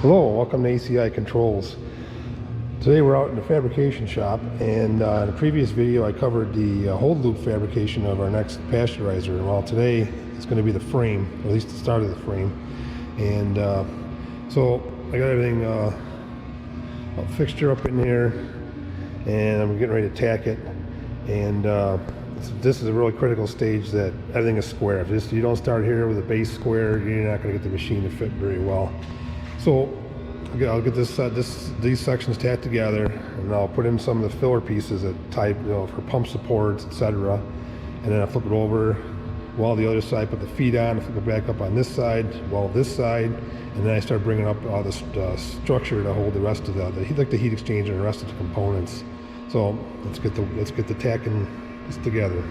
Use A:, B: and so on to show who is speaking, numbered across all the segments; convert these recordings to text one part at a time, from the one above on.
A: Hello, welcome to ACI Controls. Today we're out in the fabrication shop, and in a previous video I covered the hold loop fabrication of our next pasteurizer. Well, today it's going to be the frame, or at least the start of the frame. And so I got everything a fixture up in here, and I'm getting ready to tack it. And this is a really critical stage that everything is square. If you don't start here with a base square, you're not going to get the machine to fit very well. So I'll get these sections tacked together, and I'll put in some of the filler pieces that type, for pump supports, etc. And then I flip it over, weld the other side, put the feet on, flip it back up on this side, weld this side, and then I start bringing up all the structure to hold the rest of the heat exchanger and the rest of the components. So let's get the tacking this together.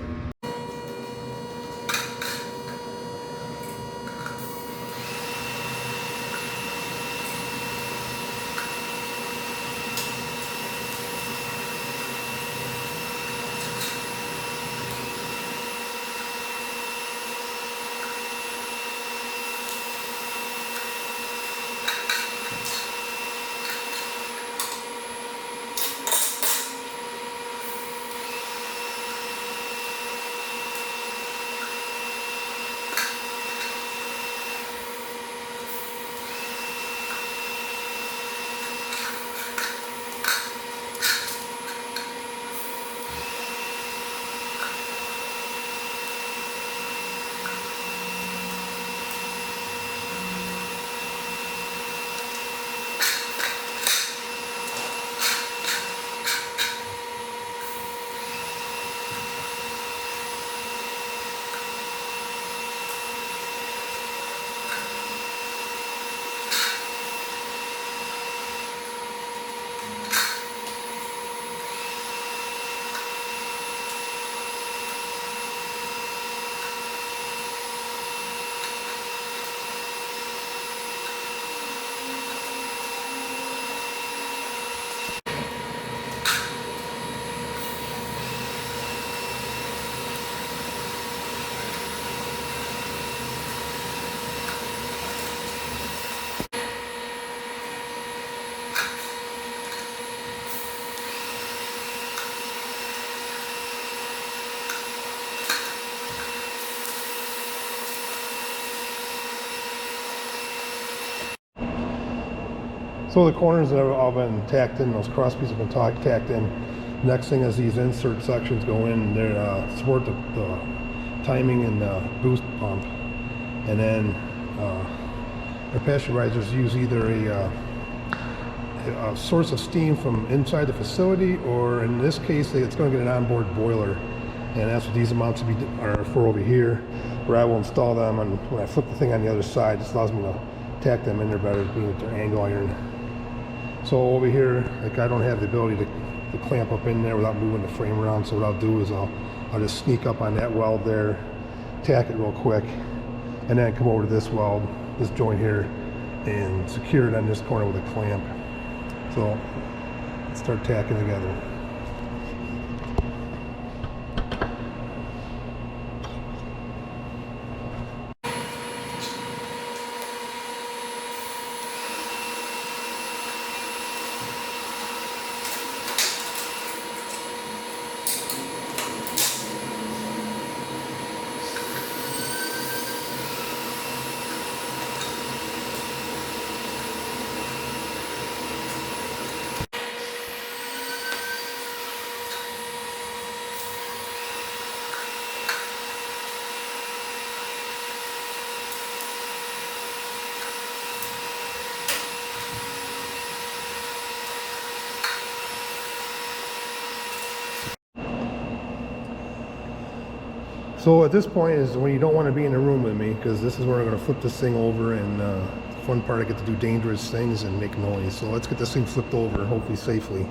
A: So the corners have all been tacked in, those cross pieces have been tacked in. Next thing is these insert sections go in, they support the timing and the boost pump. And then our pasteurizers use either a source of steam from inside the facility, or in this case it's going to get an onboard boiler. And that's what these amounts are for over here, where I will install them, and when I flip the thing on the other side, this allows me to tack them in there better, being at their angle iron. So over here, like, I don't have the ability to clamp up in there without moving the frame around, so what I'll do is I'll just sneak up on that weld there, tack it real quick, and then come over to this weld, this joint here, and secure it on this corner with a clamp. So let's start tacking together. So at this point is when you don't want to be in the room with me, because this is where I'm going to flip this thing over, and the fun part, I get to do dangerous things and make noise. So let's get this thing flipped over, hopefully safely.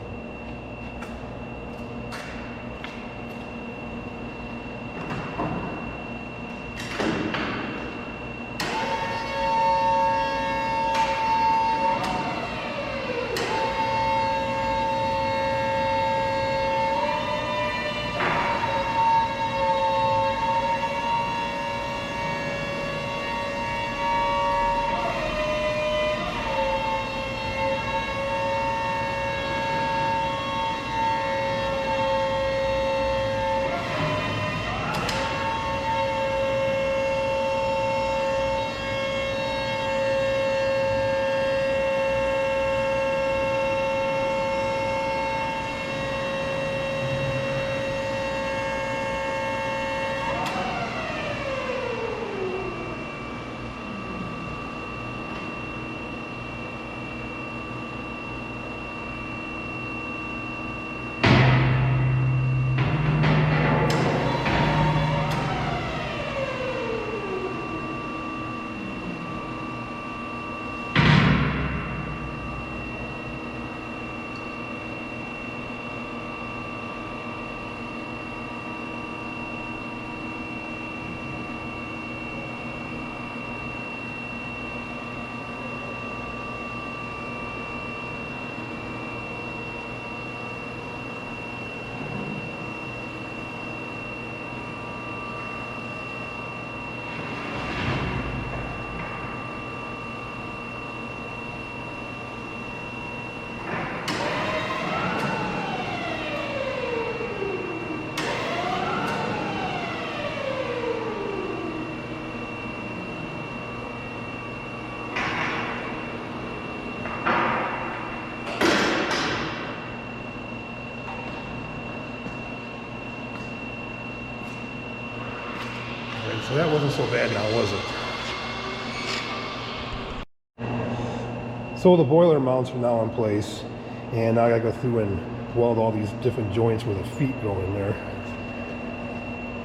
A: So that wasn't so bad now, was it? So the boiler mounts are now in place, and now I gotta go through and weld all these different joints where the feet go in there,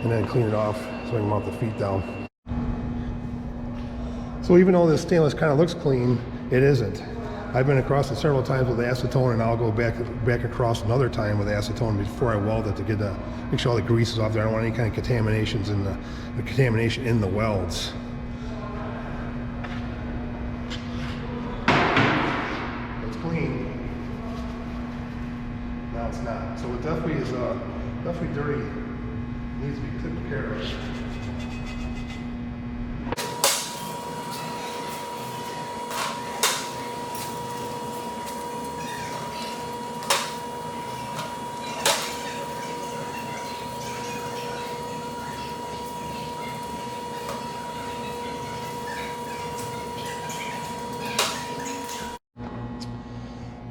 A: and then clean it off so I can mount the feet down. So even though this stainless kind of looks clean, it isn't. I've been across it several times with acetone, and I'll go back across another time with acetone before I weld it to get make sure all the grease is off there. I don't want any kind of contamination in the welds. It's clean. Now it's not. So it definitely is definitely dirty. It needs to be taken care of.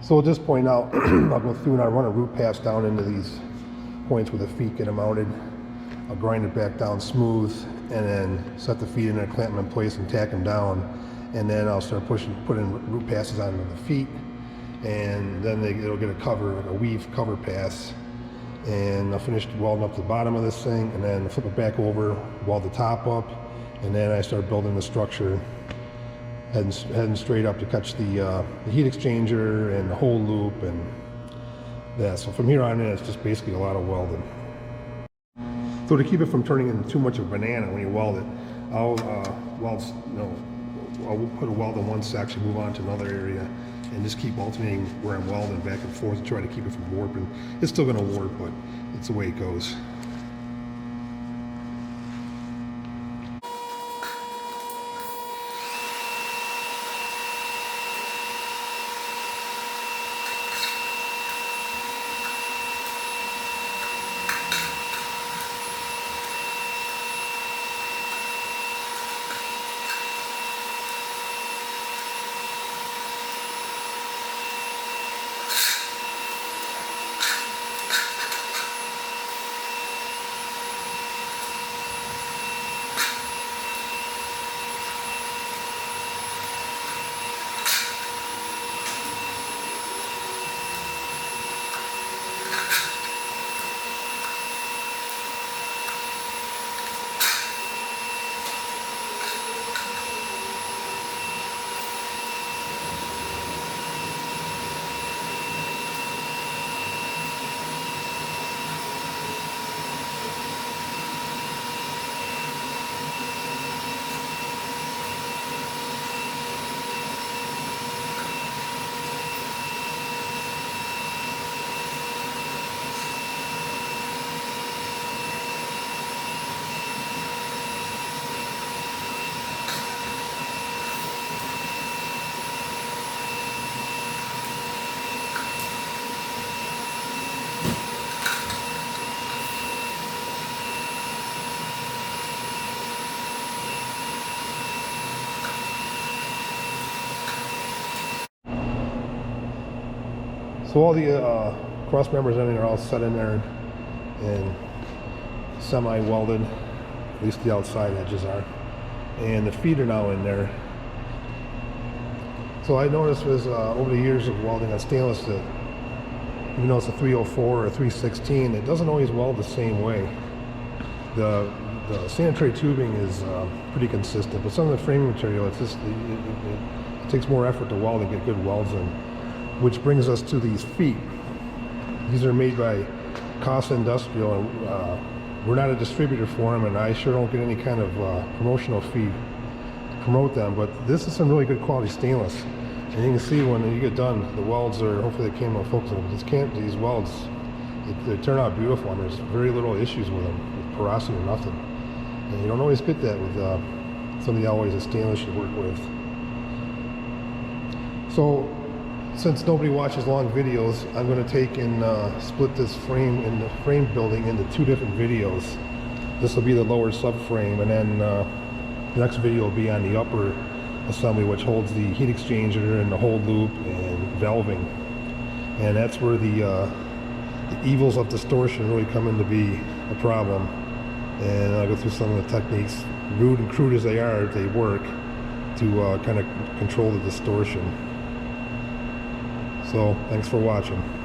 A: So at this point now, I'll go through and I'll run a root pass down into these points where the feet get mounted. I'll grind it back down smooth, and then set the feet in there, clamp them in place, and tack them down. And then I'll start putting root passes onto the feet, and then it'll get a cover, like a weave cover pass. And I'll finish welding up the bottom of this thing, and then flip it back over, weld the top up, and then I start building the structure. Heading straight up to catch the heat exchanger and the hole loop and that. So from here on in, it's just basically a lot of welding. So to keep it from turning into too much of a banana when you weld it, I'll put a weld in one section, move on to another area, and just keep alternating where I'm welding back and forth to try to keep it from warping. It's still going to warp, but it's the way it goes. So all the cross members in there are all set in there and semi-welded, at least the outside edges are. And the feet are now in there. So I noticed was over the years of welding on stainless that even though it's a 304 or a 316, it doesn't always weld the same way. The sanitary tubing is pretty consistent, but some of the framing material, it's just, it takes more effort to weld and get good welds in. Which brings us to these feet. These are made by Casa Industrial, and we're not a distributor for them, and I sure don't get any kind of promotional fee to promote them, but this is some really good quality stainless. And you can see when you get done, the welds are, hopefully they came out focused on them. These welds, they turn out beautiful, and there's very little issues with them, with porosity or nothing. And you don't always get that with some of the alloys of stainless you work with. So, since nobody watches long videos, I'm going to take and split this frame in the frame building into two different videos. This will be the lower subframe, and then the next video will be on the upper assembly, which holds the heat exchanger and the hole loop and valving. And that's where the evils of distortion really come in to be a problem. and I'll go through some of the techniques, rude and crude as they are, they work to kind of control the distortion. So thanks for watching.